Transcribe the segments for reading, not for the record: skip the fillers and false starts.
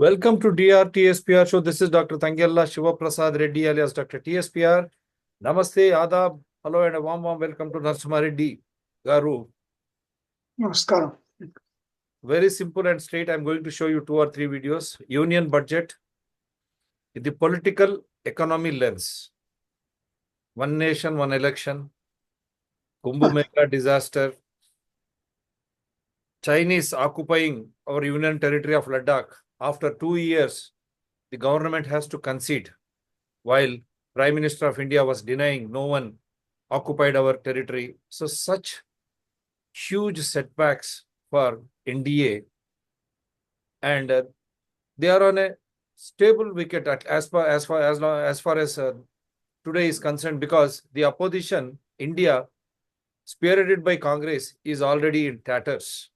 Welcome to DRTSPR show. This is Dr. Tangella Shiva Prasad Reddy alias Dr. TSPR. Namaste, Adab, hello and a warm welcome to Narasimha Reddy Garu. Namaskaram. Very simple and straight. I'm going to show you 2 or 3 videos. Union budget, the political economy lens. One nation, one election. Kumbh Mela disaster. Chinese occupying our union territory of Ladakh. After 2 years, the government has to concede, while Prime Minister of India was denying no one occupied our territory. So such huge setbacks for NDA, and they are on a stable wicket as far as today is concerned, because the opposition, India, spearheaded by Congress, is already in tatters.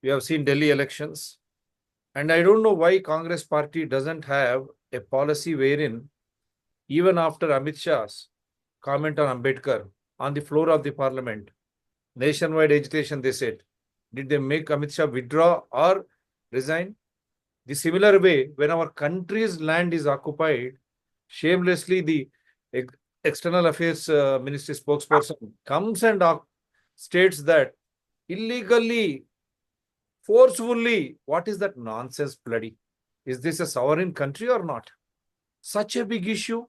We have seen Delhi elections, and I don't know why Congress party doesn't have a policy wherein, even after Amit Shah's comment on Ambedkar on the floor of the parliament, nationwide agitation, they said, did they make Amit Shah withdraw or resign? The similar way, when our country's land is occupied, shamelessly the External Affairs Ministry spokesperson comes and states that illegally, forcefully. What is that nonsense, bloody? Is this a sovereign country or not? Such a big issue.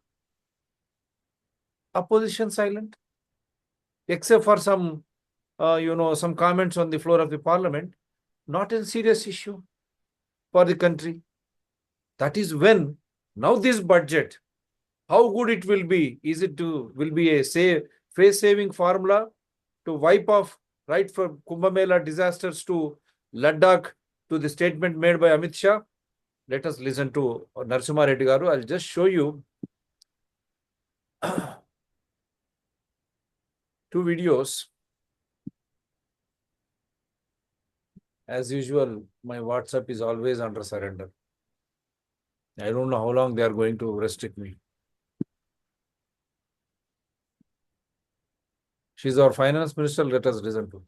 Opposition silent, except for some, some comments on the floor of the parliament. Not a serious issue for the country. That is when now this budget, how good it will be? Will be a face-saving formula to wipe off right from Kumbh Mela disasters to Ladakh, to the statement made by Amit Shah? Let us listen to Narasimha Reddy Garu. I'll just show you 2 videos. As usual, my WhatsApp is always under surrender. I don't know how long they are going to restrict me. She's our finance minister. Let us listen to.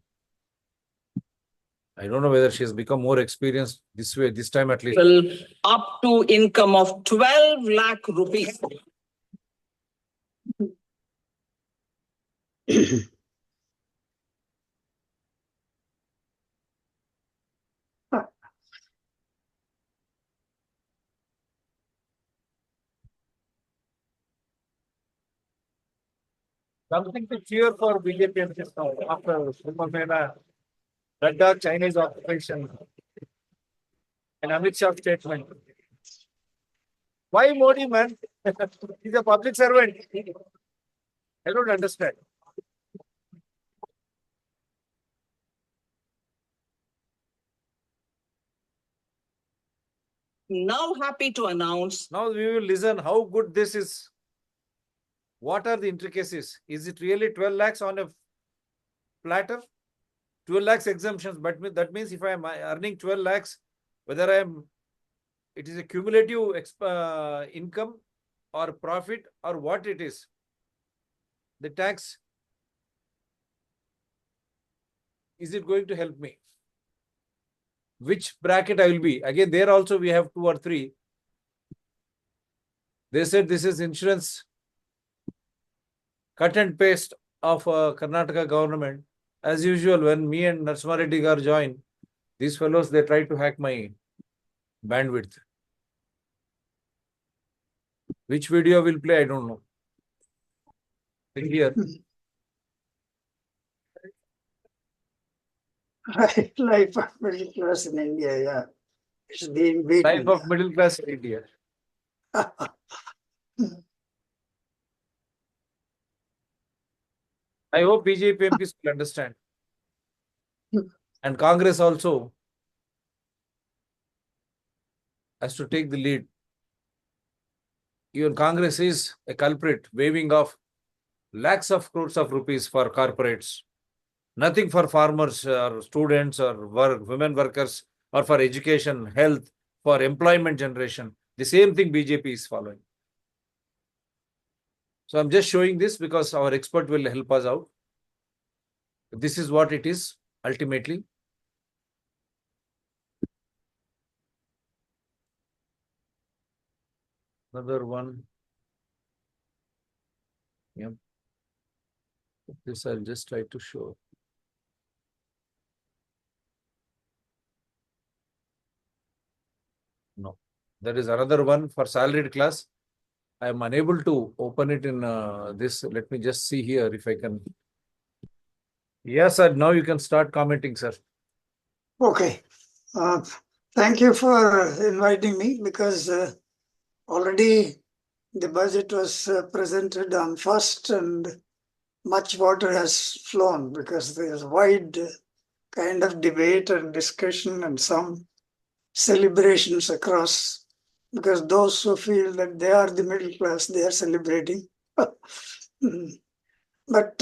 I don't know whether she has become more experienced this way, this time at least. Up to income of 12 lakh rupees. Something to cheer for BJP after Kumbh Mela, Ladakh, Chinese occupation, and Amit Shah statement. Why Modi, man? He's a public servant. I don't understand. Now happy to announce. Now we will listen how good this is. What are the intricacies? Is it really 12 lakhs on a platter? 12 lakhs exemptions, but that means if I am earning 12 lakhs, whether it is a cumulative income or profit or what it is, the tax, is it going to help me? Which bracket I will be? Again, there also we have 2 or 3. They said this is insurance cut and paste of Karnataka government. As usual, when me and Narasimha Reddy Garu join, these fellows, they try to hack my bandwidth. Which video will play, I don't know. Here. Life of middle class in India, yeah. It's being beaten. Life of middle class in India. I hope BJP MPs will understand. And Congress also has to take the lead. Even Congress is a culprit, waving off lakhs of crores of rupees for corporates. Nothing for farmers or students or women workers, or for education, health, for employment generation. The same thing BJP is following. So I'm just showing this because our expert will help us out. This is what it is ultimately. Another one. Yep. This I'll just try to show. No, there is another one for salaried class. I am unable to open it in this. Let me just see here if I can. Yes, sir. Now you can start commenting, sir. Okay. Thank you for inviting me because already the budget was presented on first and much water has flown because there's wide kind of debate and discussion and some celebrations across, because those who feel that they are the middle class, they are celebrating. But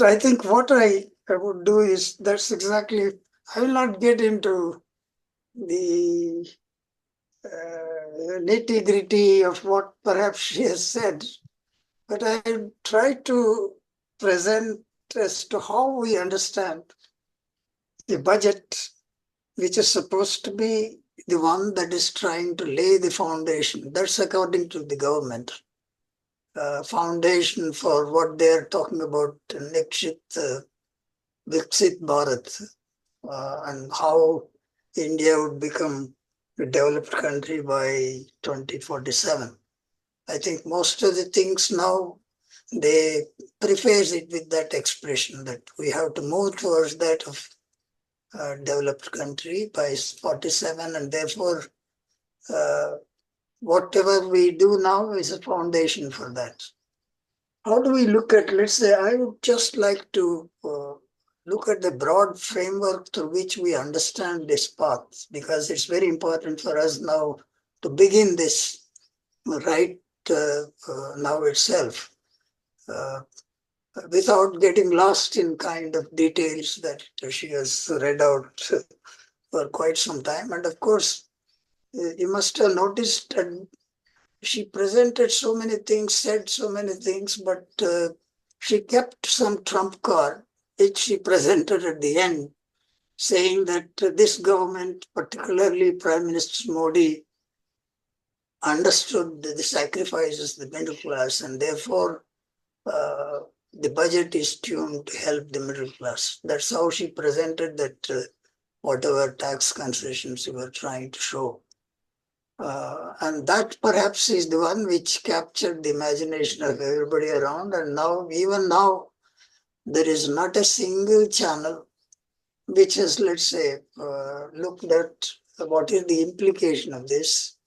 I think what I would do is that's exactly, I will not get into the nitty gritty of what perhaps she has said, but I try to present as to how we understand the budget, which is supposed to be the one that is trying to lay the foundation. That's according to the government. Foundation for what they're talking about, Nikshit Viksit Bharat, and how India would become a developed country by 2047. I think most of the things now, they preface it with that expression that we have to move towards that of developed country by 47, and therefore whatever we do now is a foundation for that. How do we look at, let's say, I would just like to look at the broad framework through which we understand this path, because it's very important for us now to begin this right now itself, without getting lost in kind of details that she has read out for quite some time. And of course, you must have noticed that she presented so many things, said so many things, but she kept some trump card, which she presented at the end, saying that this government, particularly Prime Minister Modi, understood the sacrifices of the middle class, and therefore the budget is tuned to help the middle class. That's how she presented that whatever tax concessions we were trying to show. And that perhaps is the one which captured the imagination of everybody around. And now, even now, there is not a single channel which has, let's say, looked at what is the implication of this.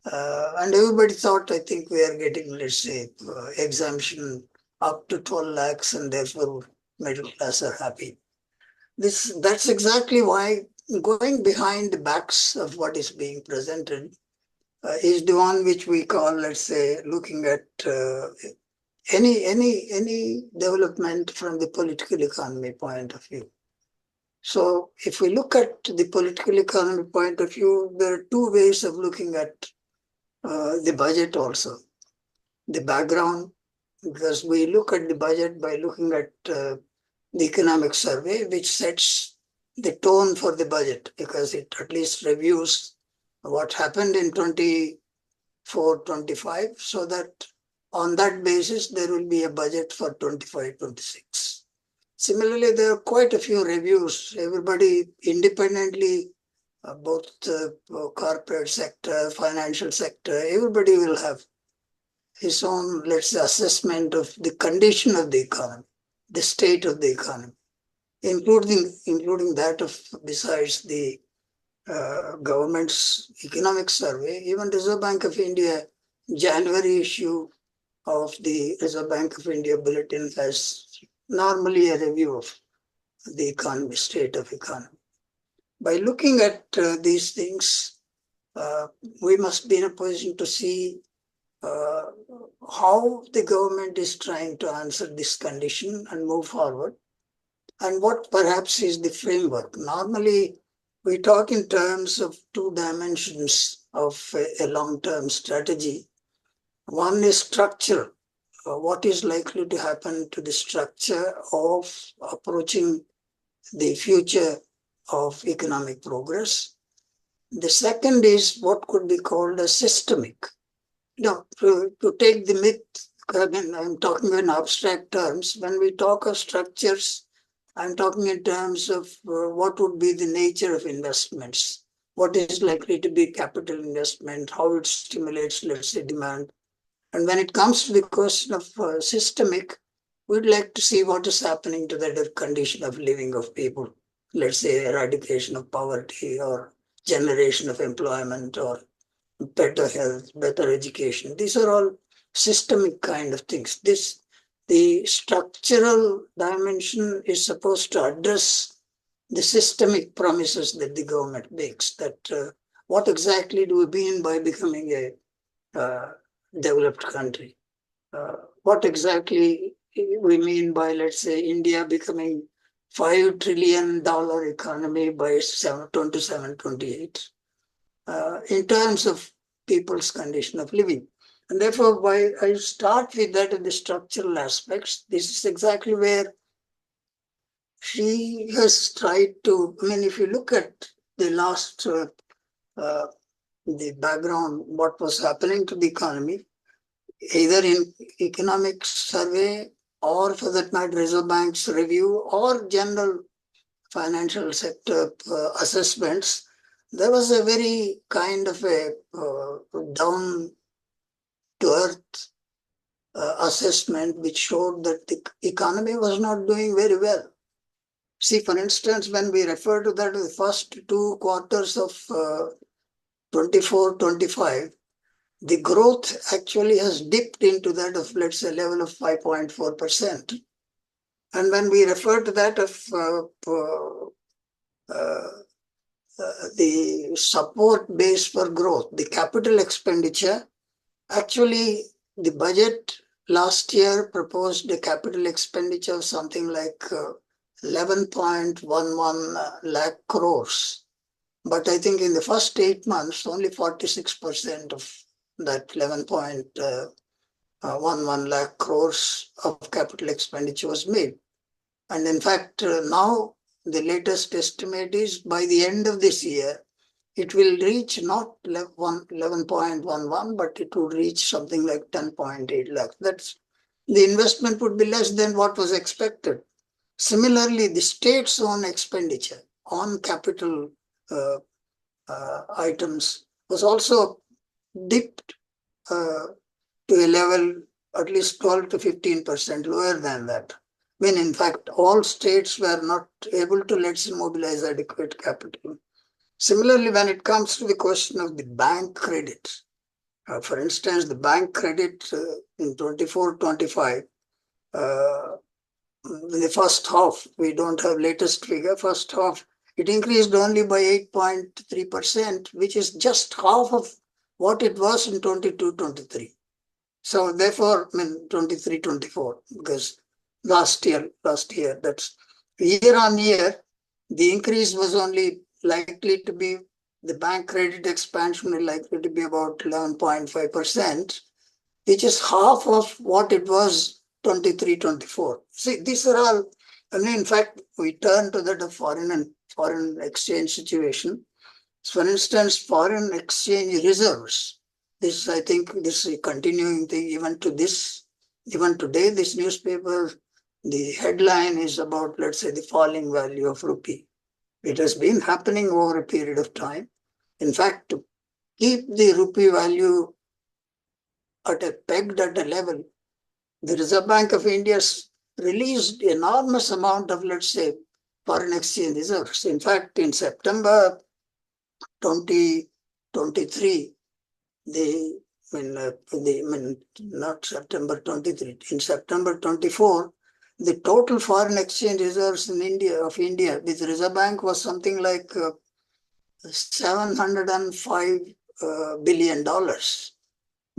And everybody thought, I think we are getting, let's say, exemption up to 12 lakhs, and therefore middle class are happy. That's exactly why going behind the backs of what is being presented is the one which we call, let's say, looking at any development from the political economy point of view. So if we look at the political economy point of view, there are two ways of looking at the budget also. The background, because we look at the budget by looking at the economic survey, which sets the tone for the budget, because it at least reviews what happened in 24-25, so that on that basis, there will be a budget for 25-26. Similarly, there are quite a few reviews. Everybody independently, both the corporate sector, financial sector, everybody will have his own, let's say, assessment of the condition of the economy, the state of the economy, including that of, besides the government's economic survey, even Reserve Bank of India, January issue of the Reserve Bank of India bulletin has normally a review of the economy, state of economy. By looking at these things, we must be in a position to see how the government is trying to answer this condition and move forward, and what perhaps is the framework. Normally, we talk in terms of two dimensions of a long-term strategy. One is structure. What is likely to happen to the structure of approaching the future of economic progress? The second is what could be called a systemic. No, to take the myth, I mean, I'm talking in abstract terms. When we talk of structures, I'm talking in terms of what would be the nature of investments, what is likely to be capital investment, how it stimulates, let's say, demand. And when it comes to the question of systemic, we'd like to see what is happening to the condition of living of people. Let's say eradication of poverty or generation of employment or better health, better education. These are all systemic kind of things. The structural dimension is supposed to address the systemic promises that the government makes. That what exactly do we mean by becoming a developed country? What exactly we mean by, let's say, India becoming $5 trillion economy by 27, 28? In terms of people's condition of living. And therefore, why I start with that in the structural aspects, this is exactly where she has tried to, I mean, if you look at the last, the background, what was happening to the economy, either in economic survey or for that matter, Reserve Bank's review or general financial sector assessments, there was a very kind of a down to earth assessment which showed that the economy was not doing very well. See, for instance, when we refer to that, the first 2 quarters of 24-25, the growth actually has dipped into that of, let's say, level of 5.4%. And when we refer to that of the support base for growth, the capital expenditure, actually the budget last year proposed a capital expenditure of something like 11.11 lakh crores. But I think in the first 8 months, only 46% of that 11.11 lakh crores of capital expenditure was made. And in fact, now the latest estimate is by the end of this year, it will reach not 11.11, but it would reach something like 10.8 lakhs. That's the investment would be less than what was expected. Similarly, the state's own expenditure on capital items was also dipped to a level at least 12 to 15% lower than that. When in fact, all states were not able to, let's say, mobilize adequate capital. Similarly, when it comes to the question of the bank credit, for instance, the bank credit in 24-25, in the first half, we don't have latest figure, first half, it increased only by 8.3%, which is just half of what it was in 22-23. So therefore, I mean, 23-24, because last year, that's year on year, the increase was only likely to be, the bank credit expansion is likely to be about 11.5%, which is half of what it was 23-24. See, these are all, I mean, in fact, we turn to that foreign exchange situation. For instance, foreign exchange reserves. This, I think, this is a continuing thing even today, this newspaper, the headline is about, let's say, the falling value of rupee. It has been happening over a period of time. In fact, to keep the rupee value pegged at a level, the Reserve Bank of India released enormous amount of, let's say, foreign exchange reserves. In fact, in September 2023, not September 23, in September 24, the total foreign exchange reserves in India with Reserve Bank was something like $705 billion.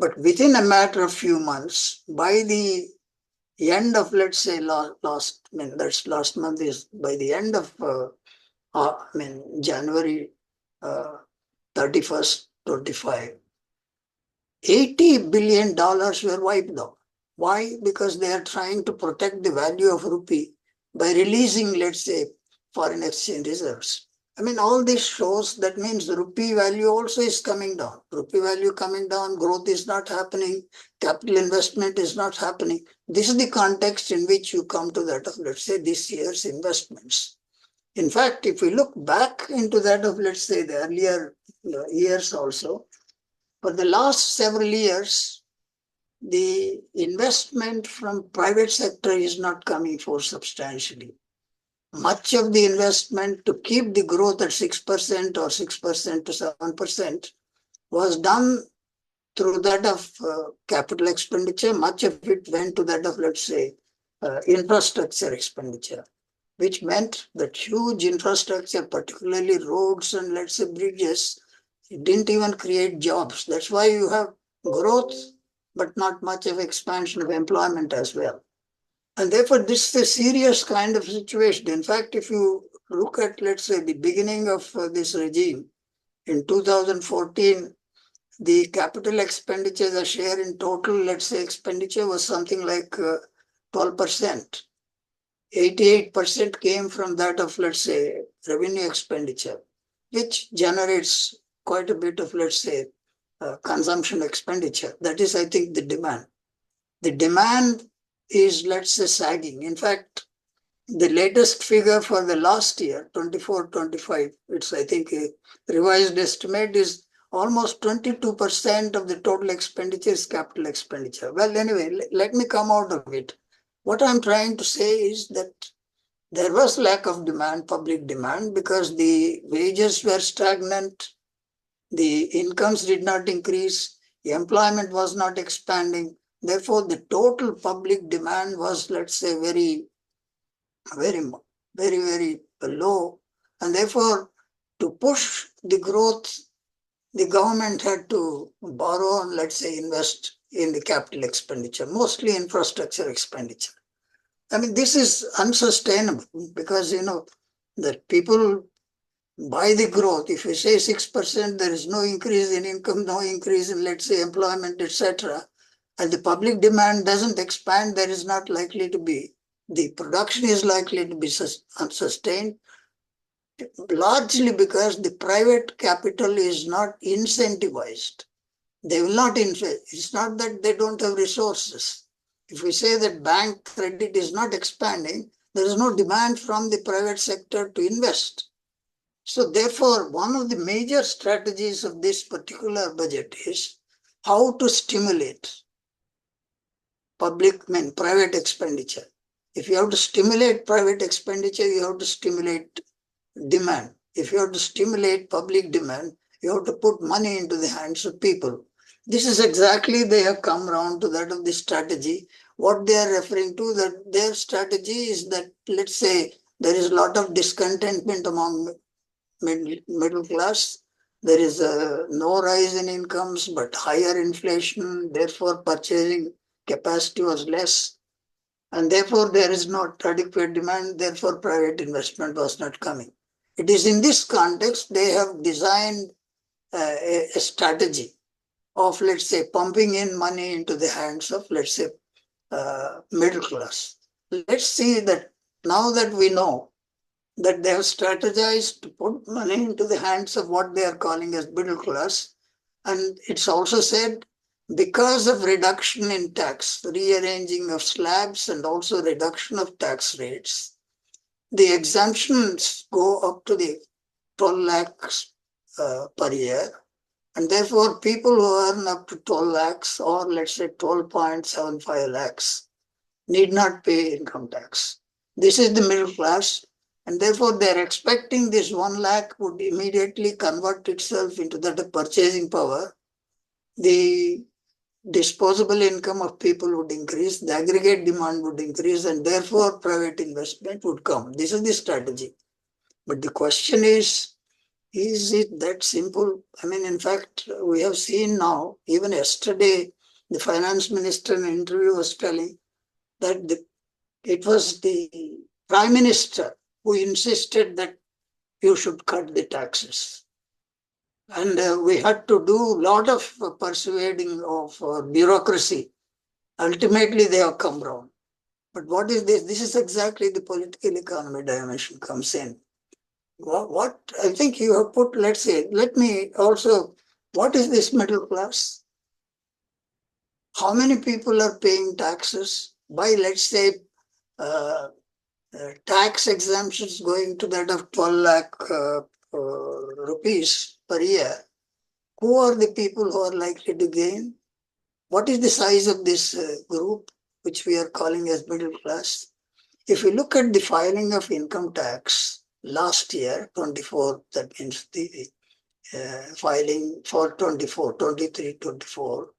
But within a matter of few months, by the end of, let's say, last month is by the end of January 31st, 25, $80 billion were wiped out. Why? Because they are trying to protect the value of rupee by releasing, let's say, foreign exchange reserves. I mean, all this shows that means the rupee value also is coming down. Rupee value coming down, growth is not happening, capital investment is not happening. This is the context in which you come to that of, let's say, this year's investments. In fact, if we look back into that of, let's say, the earlier years also, for the last several years, the investment from private sector is not coming for substantially. Much of the investment to keep the growth at 6% or 6% to 7% was done through that of capital expenditure. Much of it went to that of, let's say, infrastructure expenditure, which meant that huge infrastructure, particularly roads and, let's say, bridges, didn't even create jobs. That's why you have growth, but not much of expansion of employment as well. And therefore, this is a serious kind of situation. In fact, if you look at, let's say, the beginning of this regime, in 2014, the capital expenditure, the share in total, let's say, expenditure was something like 12%. 88% came from that of, let's say, revenue expenditure, which generates quite a bit of, let's say, consumption expenditure. That is, I think, the demand. The demand is, let's say, sagging. In fact, the latest figure for the last year, 24-25, it's, I think, a revised estimate is almost 22% of the total expenditure is capital expenditure. Well, anyway, let me come out of it. What I'm trying to say is that there was lack of demand, public demand, because the wages were stagnant, the incomes did not increase, the employment was not expanding. Therefore, the total public demand was, let's say, very, very low. And therefore, to push the growth, the government had to borrow and, let's say, invest in the capital expenditure, mostly infrastructure expenditure. I mean, this is unsustainable because, that people buy the growth. If you say 6%, there is no increase in income, no increase in, let's say, employment, etc. And the public demand doesn't expand, there is not likely to be, the production is likely to be unsustained, largely because the private capital is not incentivized. They will not invest. It's not that they don't have resources. If we say that bank credit is not expanding, there is no demand from the private sector to invest. So therefore, one of the major strategies of this particular budget is how to stimulate private expenditure. If you have to stimulate private expenditure, you have to stimulate demand. If you have to stimulate public demand, you have to put money into the hands of people. This is exactly, they have come around to that of the strategy. What they are referring to, that their strategy is that, let's say, there is a lot of discontentment among middle class. There is no rise in incomes, but higher inflation. Therefore, purchasing capacity was less. And therefore, there is not adequate demand. Therefore, private investment was not coming. It is in this context they have designed a strategy of, let's say, pumping in money into the hands of, let's say, middle class. Let's see that now that we know that they have strategized to put money into the hands of what they are calling as middle class. And it's also said because of reduction in tax, rearranging of slabs and also reduction of tax rates, the exemptions go up to the 12 lakhs per year. And therefore, people who earn up to 12 lakhs or let's say 12.75 lakhs need not pay income tax. This is the middle class. And therefore, they're expecting this 1 lakh would immediately convert itself into that purchasing power. The disposable income of people would increase, the aggregate demand would increase, and therefore private investment would come. This is the strategy. But the question is it that simple? I mean, in fact, we have seen now, even yesterday, the finance minister in an interview was telling that it was the prime minister who insisted that you should cut the taxes. And we had to do a lot of persuading of bureaucracy. Ultimately, they have come round. But what is this? This is exactly the political economy dimension comes in. What I think you have put, let's say, let me also, what is this middle class? How many people are paying taxes by, let's say, uh, tax exemptions going to that of 12 lakh rupees per year? Who are the people who are likely to gain? What is the size of this group, which we are calling as middle class? If you look at the filing of income tax last year, 24, that means the filing for 24, 23, 24,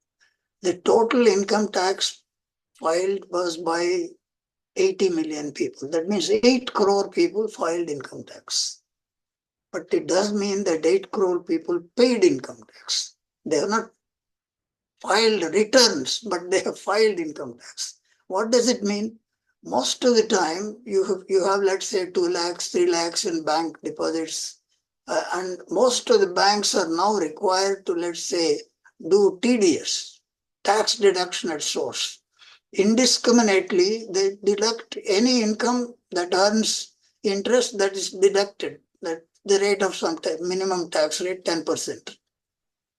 the total income tax filed was by 80 million people. That means 8 crore people filed income tax. But it does mean that 8 crore people paid income tax. They have not filed returns, but they have filed income tax. What does it mean? Most of the time, you have let's say 2 lakhs, 3 lakhs in bank deposits, and most of the banks are now required to, let's say, do TDS, tax deduction at source. Indiscriminately, they deduct any income that earns interest that is deducted, that the rate of some minimum tax rate 10%.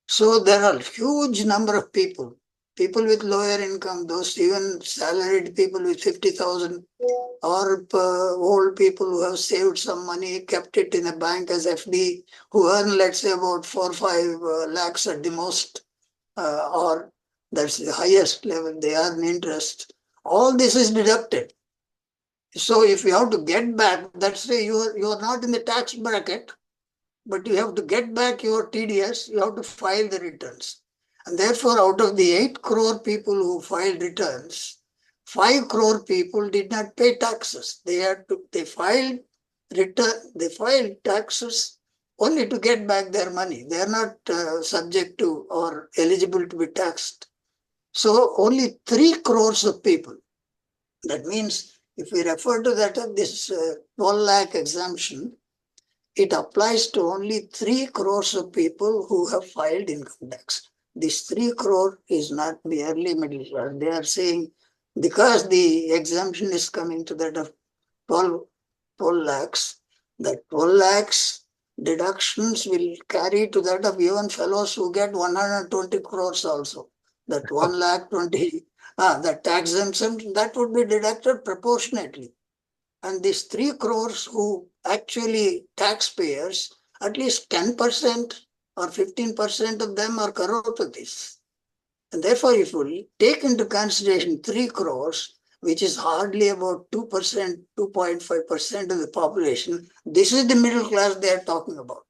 So there are huge number of people with lower income, those even salaried people with 50,000, or old people who have saved some money, kept it in a bank as FD, who earn, let's say, about 4 or 5 lakhs at the most, or that's the highest level they earn interest. All this is deducted. So if you have to get back, that's why you are not in the tax bracket, but you have to get back your TDS, you have to file the returns. And therefore, out of the 8 crore people who filed returns, 5 crore people did not pay taxes. They filed taxes only to get back their money. They are not subject to or eligible to be taxed. So only 3 crores of people. That means if we refer to that this 12 lakh exemption, it applies to only 3 crores of people who have filed income tax. This 3 crore is not merely middle class. They are saying because the exemption is coming to that of 12 lakhs, that 12 lakhs deductions will carry to that of even fellows who get 120 crores also. That 1 lakh 20, that tax exemption, that would be deducted proportionately. And these 3 crores who actually taxpayers, at least 10% or 15% of them are crororepatis. And therefore, if we take into consideration 3 crores, which is hardly about 2%, 2.5% of the population, this is the middle class they are talking about.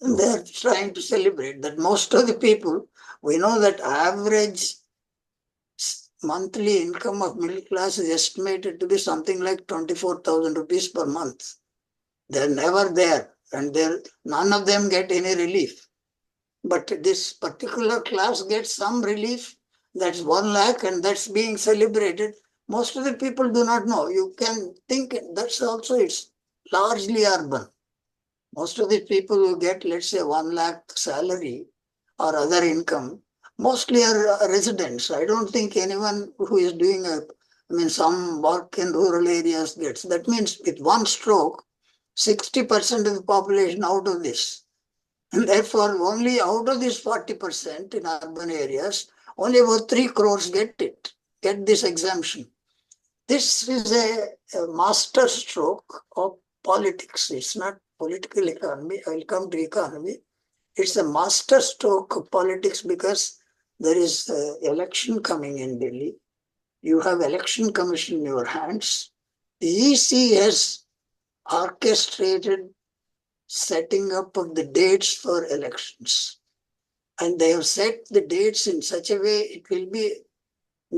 And they are trying to celebrate that most of the people, we know that average monthly income of middle class is estimated to be something like 24,000 rupees per month. They're never there, and none of them get any relief. But this particular class gets some relief. That's 1 lakh, and that's being celebrated. Most of the people do not know. You can think that's also, it's largely urban. Most of the people who get, let's say, 1 lakh salary or other income, mostly are residents. I don't think anyone who is doing some work in rural areas gets. That means with one stroke, 60% of the population out of this. And therefore, only out of this 40% in urban areas, only about 3 crores get this exemption. This is a master stroke of politics. It's not political economy. I will come to economy. It's a master stroke of politics because there is election coming in Delhi. You have election commission in your hands. The EC has orchestrated setting up of the dates for elections. And they have set the dates in such a way it will be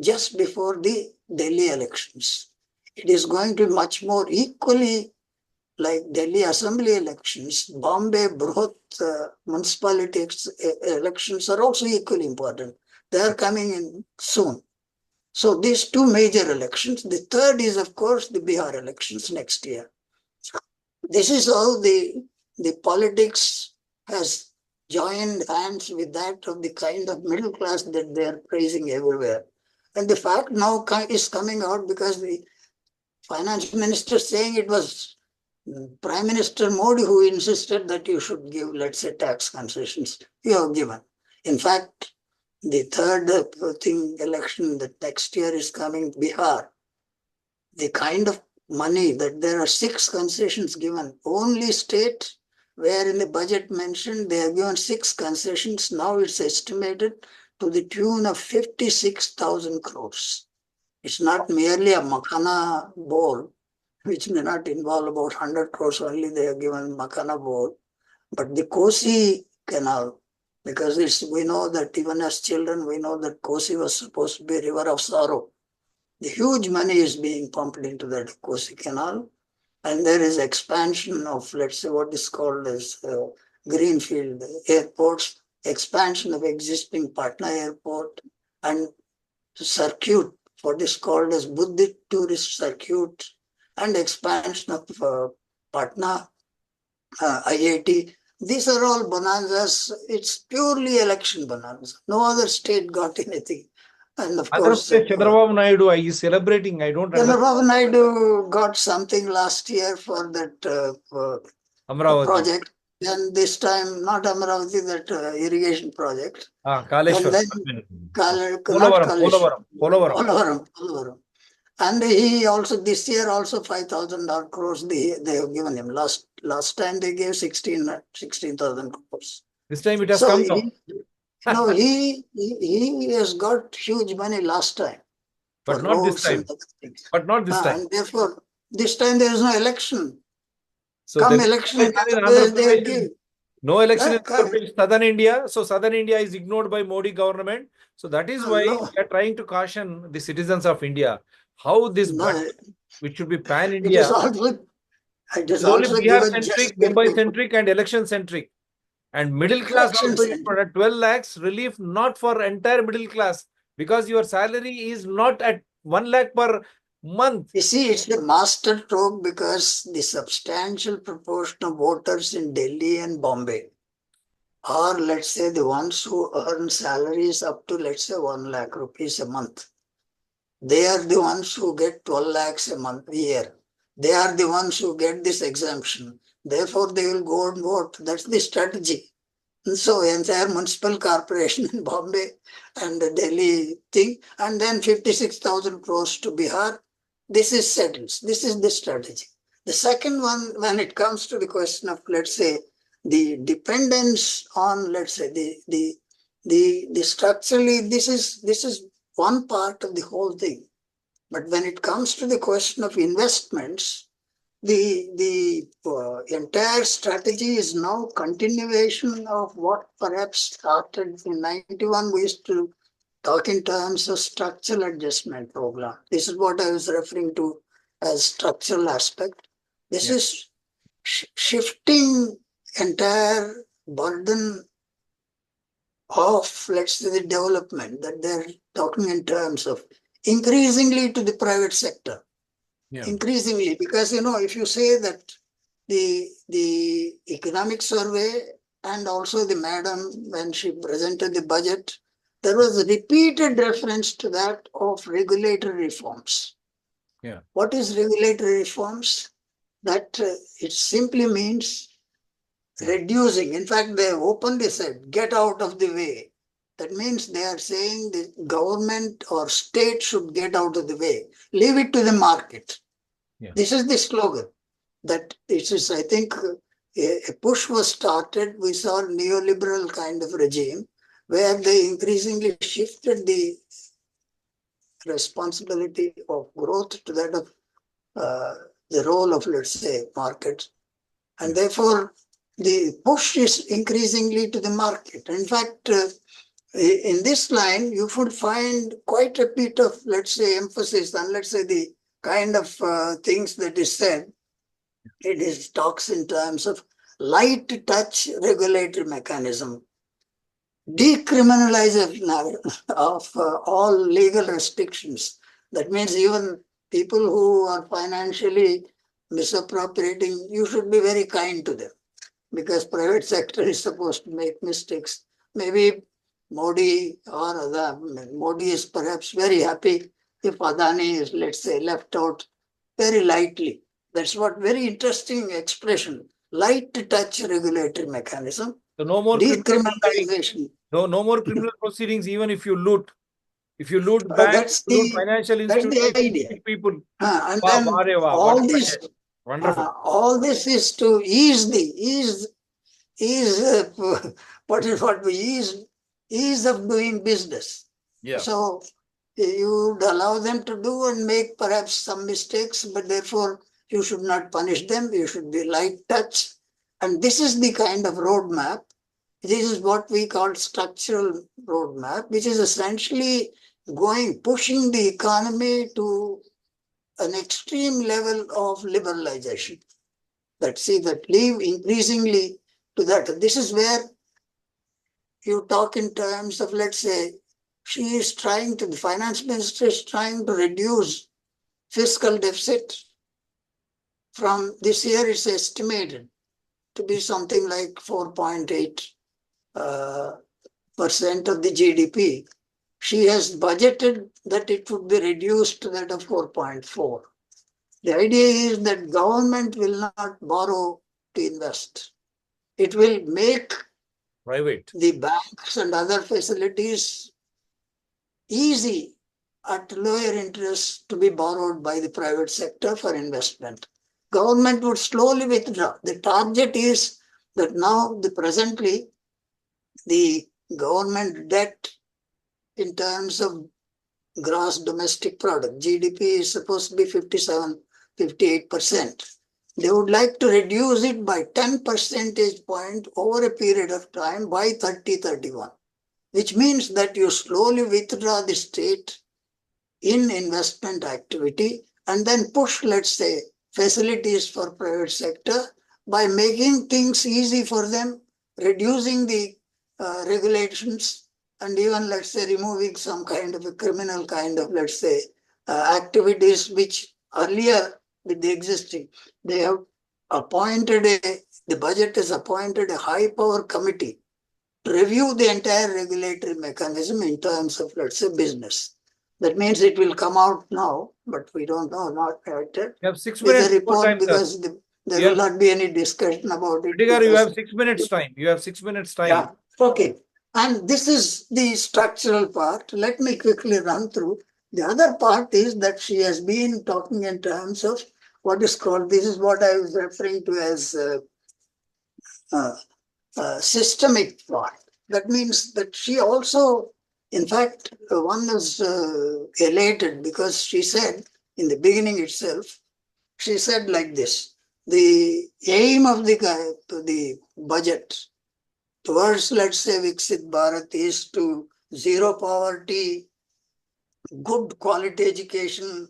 just before the Delhi elections. It is going to be much more equally like Delhi Assembly elections. Bombay Broth municipality elections are also equally important. They are coming in soon. So these two major elections. The third is, of course, the Bihar elections next year. This is how the politics has joined hands with that of the kind of middle class that they are praising everywhere. And the fact now is coming out because the finance minister saying it was Prime Minister Modi, who insisted that you should give, let's say, tax concessions, you have given. In fact, the third election that next year is coming, Bihar, the kind of money that there are 6 concessions given, only state where in the budget mentioned they have given 6 concessions. Now it's estimated to the tune of 56,000 crores. It's not merely a Makana bowl, which may not involve about 100 crores only. They have given Makana bowl, but the Kosi Canal, because we know that even as children, we know that Kosi was supposed to be a river of sorrow. The huge money is being pumped into that Kosi Canal, and there is expansion of, let's say, what is called as greenfield airports, expansion of existing Patna airport, and circuit, what is called as Buddhist tourist circuit, and expansion of Patna IIT. These are all bonanzas. It's purely election bonanza. No other state got anything. And of Andhra course, Pradesh Chandrababu Naidu is celebrating. I don't understand. Chandrababu Naidu got something last year for that Amravati. project. Then this time, not Amravati, that irrigation project. And Kaleshwar. then, not Kaleshwar, Polavaram. And he also, this year also 5,000 crores they have given him. Last time they gave 16,000 crores. This time it has So come down. he has got huge money last time. But not this time. But not this time. And therefore, this time there is no election. So Come election, they give. No election in southern India. So southern India is ignored by Modi government. So that is why we are trying to caution the citizens of India how this budget, which should be pan-India, it is only also Bihar-centric, Mumbai-centric and election-centric. And middle class also, you put at 12 lakhs relief, not for entire middle class, because your salary is not at 1 lakh per month. You see, it's a master stroke because the substantial proportion of voters in Delhi and Bombay are, let's say, the ones who earn salaries up to, let's say, 1 lakh rupees a month. They are the ones who get 12 lakhs a year. They are the ones who get this exemption. Therefore, they will go and vote. That's the strategy. And so, entire municipal corporation in Bombay and the Delhi thing, and then 56,000 crores to Bihar. This is settled. This is the strategy. The second one, when it comes to the question of, let's say, the dependence on, let's say, the structurally, this is one part of the whole thing. But when it comes to the question of investments, the entire strategy is now continuation of what perhaps started in 91. We used to talk in terms of structural adjustment program. This is what I was referring to as structural aspect. This is shifting entire burden of, let's say, the development that they're talking in terms of increasingly to the private sector. Increasingly, because, if you say that the economic survey and also the madam, when she presented the budget, there was a repeated reference to that of regulatory reforms. What is regulatory reforms? That it simply means reducing. In fact, they openly said, get out of the way. That means they are saying the government or state should get out of the way. Leave it to the market. This is the slogan. That it is, I think, a push was started. We saw a neoliberal kind of regime where they increasingly shifted the responsibility of growth to that of the role of, let's say, markets. And therefore, the push is increasingly to the market. In fact, in this line, you would find quite a bit of, let's say, emphasis on, let's say, the kind of things that is said. It is talks in terms of light touch regulatory mechanism, decriminalization of all legal restrictions. That means even people who are financially misappropriating, you should be very kind to them, because private sector is supposed to make mistakes. Maybe Modi is perhaps very happy if Adani is, let's say, left out very lightly. That's what very interesting expression. Light touch regulatory mechanism, So no more criminal proceedings. decriminalization. No more criminal proceedings, even if you loot. If you loot banks, That's you loot the financial that's the institutions, idea. people. And Wow, then what a budget. Wonderful. all this is to ease what we ease of doing business. Yeah. So you would allow them to do and make perhaps some mistakes, but therefore you should not punish them. You should be light touch. And this is the kind of roadmap. This is what we call structural roadmap, which is essentially pushing the economy to an extreme level of liberalization. That leave increasingly to that. This is where you talk in terms of, let's say, the finance minister is trying to reduce fiscal deficit from this year. It's estimated to be something like 4.8% of the GDP. She has budgeted that it would be reduced to that of 4.4. The idea is that government will not borrow to invest. It will make Private. the banks and other facilities easy at lower interest to be borrowed by the private sector for investment. Government would slowly withdraw. The target is that now presently the government debt in terms of gross domestic product, GDP, is supposed to be 57, 58%. They would like to reduce it by 10 percentage point over a period of time by 3031, which means that you slowly withdraw the state in investment activity and then push, let's say, facilities for private sector by making things easy for them, reducing the regulations, and even, let's say, removing some kind of a criminal kind of, let's say, activities which earlier with the existing. They have the budget has appointed a high power committee to review the entire regulatory mechanism in terms of, let's say, business. That means it will come out now, but we don't know, not yet. You have 6 With minutes the more report, time, sir. because there will not be any discussion about it. Reddy, you have 6 minutes time. You have 6 minutes time. Yeah, okay. And this is the structural part. Let me quickly run through. The other part is that she has been talking in terms of what is called, this is what I was referring to as systemic part. That means that she also, in fact, one was elated because she said in the beginning itself, she said like this: the aim of the budget towards, let's say, Viksit Bharat is to zero poverty, good quality education,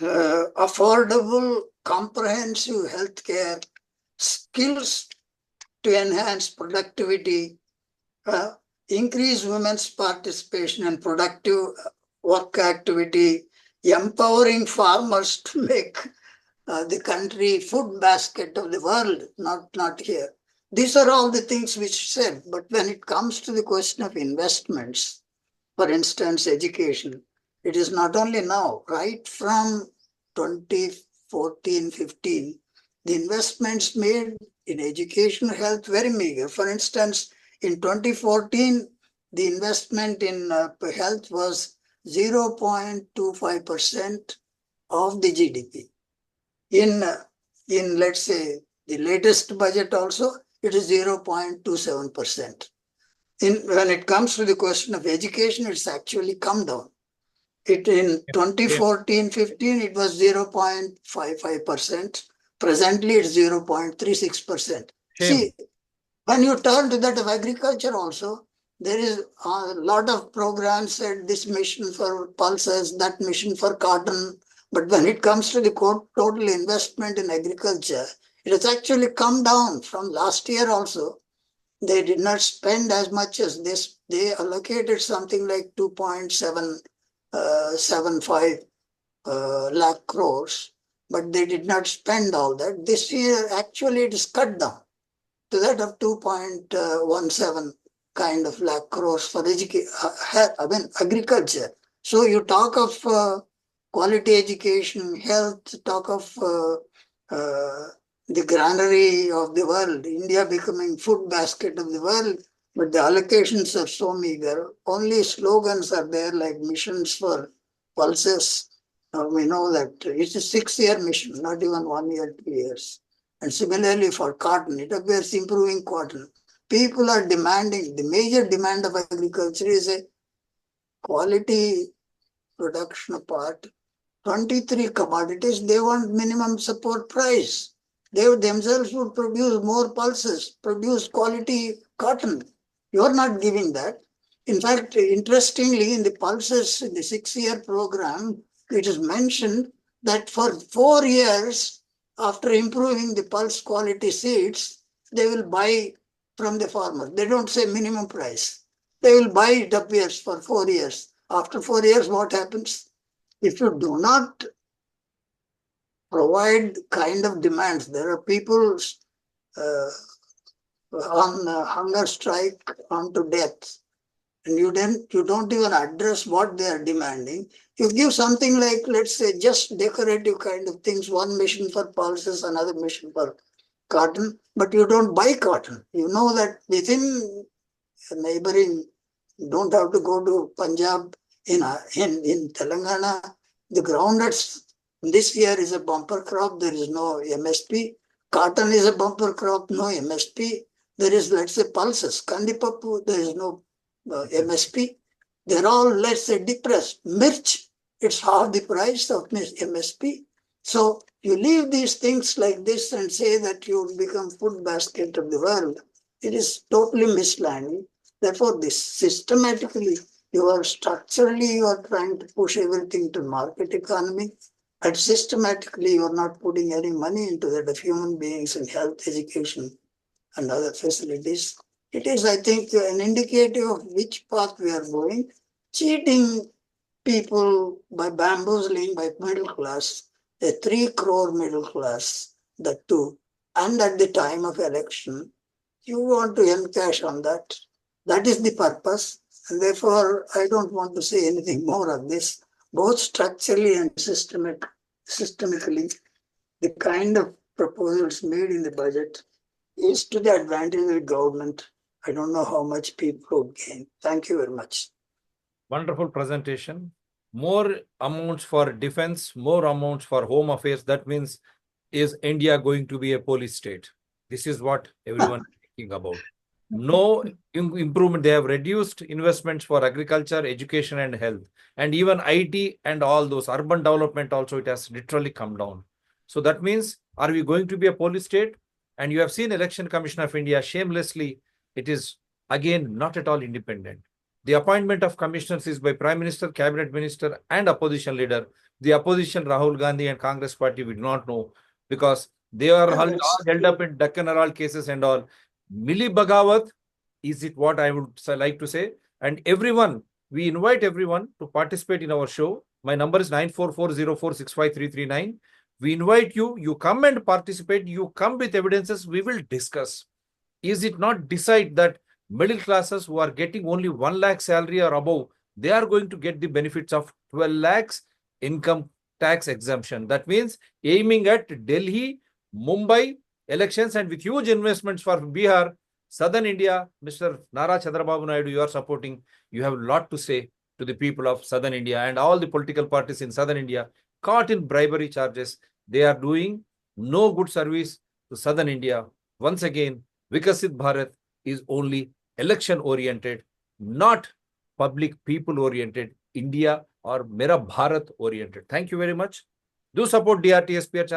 affordable, comprehensive healthcare, skills to enhance productivity, increase women's participation in productive work activity, empowering farmers to make the country food basket of the world, not here. These are all the things which she said. But when it comes to the question of investments, for instance, education, it is not only now, right from 2014-15, the investments made in education, health, very meager. For instance, in 2014, the investment in health was 0.25% of the GDP. In let's say the latest budget also, it is 0.27%. When it comes to the question of education, it's actually come down. In 2014-15, it was 0.55%. Presently, it's 0.36%. See, when you turn to that of agriculture also, there is a lot of programs and this mission for pulses, that mission for cotton. But when it comes to the total investment in agriculture, it has actually come down from last year also. They did not spend as much as this. They allocated something like 2.75 lakh crores, but they did not spend all that. This year, actually, it is cut down to that of 2.17 kind of lakh crores for agriculture. So you talk of quality education, health, talk of the granary of the world, India becoming food basket of the world, but the allocations are so meager. Only slogans are there like missions for pulses. We know that it's a 6-year mission, not even 1 year, 2 years. And similarly for cotton, it appears improving cotton. People are demanding, the major demand of agriculture is a quality production part. 23 commodities, they want minimum support price. They themselves would produce more pulses, produce quality cotton. You are not giving that. In fact, interestingly, in the pulses, in the 6-year program, it is mentioned that for 4 years, after improving the pulse quality seeds, they will buy from the farmer. They don't say minimum price. They will buy, it appears, for 4 years. After 4 years, what happens? If you do not provide kind of demands, there are people on hunger strike unto death, and you don't even address what they are demanding. You give something like, let's say, just decorative kind of things, one mission for pulses, another mission for cotton, but you don't buy cotton. You know that within neighboring, don't have to go to Punjab, in Telangana, the groundnuts this year is a bumper crop, there is no MSP. Cotton is a bumper crop, no MSP. There is, let's say, pulses, kandipapu, there is no MSP. They're all, let's say, depressed. Mirch, it's half the price of MSP. So you leave these things like this and say that you will become food basket of the world. It is totally misleading. Therefore, this systematically, you are trying to push everything to market economy, and systematically you are not putting any money into that of human beings and health, education, and other facilities. It is, I think, an indicative of which path we are going. Cheating people by bamboozling by middle class, a 3 crore middle class, that too, and at the time of election, you want to encash on that. That is the purpose, and therefore I don't want to say anything more on this. Both structurally and systemically, the kind of proposals made in the budget is to the advantage of the government. I don't know how much people would gain. Thank you very much. Wonderful presentation. More amounts for defense, more amounts for home affairs. That means, is India going to be a police state? This is what everyone is thinking about. No improvement. They have reduced investments for agriculture, education, and health, and even IT and all those urban development also, it has literally come down. So that means, are we going to be a police state? And you have seen Election Commission of India, shamelessly, it is again not at all independent. The appointment of commissioners is by Prime Minister, Cabinet Minister, and opposition leader. The opposition, Rahul Gandhi and Congress Party, we do not know, because they are all held up in Deccan Herald cases and all. Milli Bhagawat, is it what I would like to say? And everyone, we invite everyone to participate in our show. My number is 9440465339. We invite you, you come and participate, you come with evidences, we will discuss. Is it not decide that middle classes who are getting only 1 lakh salary or above, they are going to get the benefits of 12 lakhs income tax exemption? That means aiming at Delhi, Mumbai elections, and with huge investments for Bihar, Southern India, Mr. Nara Chandrababu Naidu, you are supporting. You have a lot to say to the people of Southern India and all the political parties in Southern India caught in bribery charges. They are doing no good service to Southern India. Once again, Vikasit Bharat is only election oriented, not public people oriented, India or Mera Bharat oriented. Thank you very much. Do support DRTSPR channel.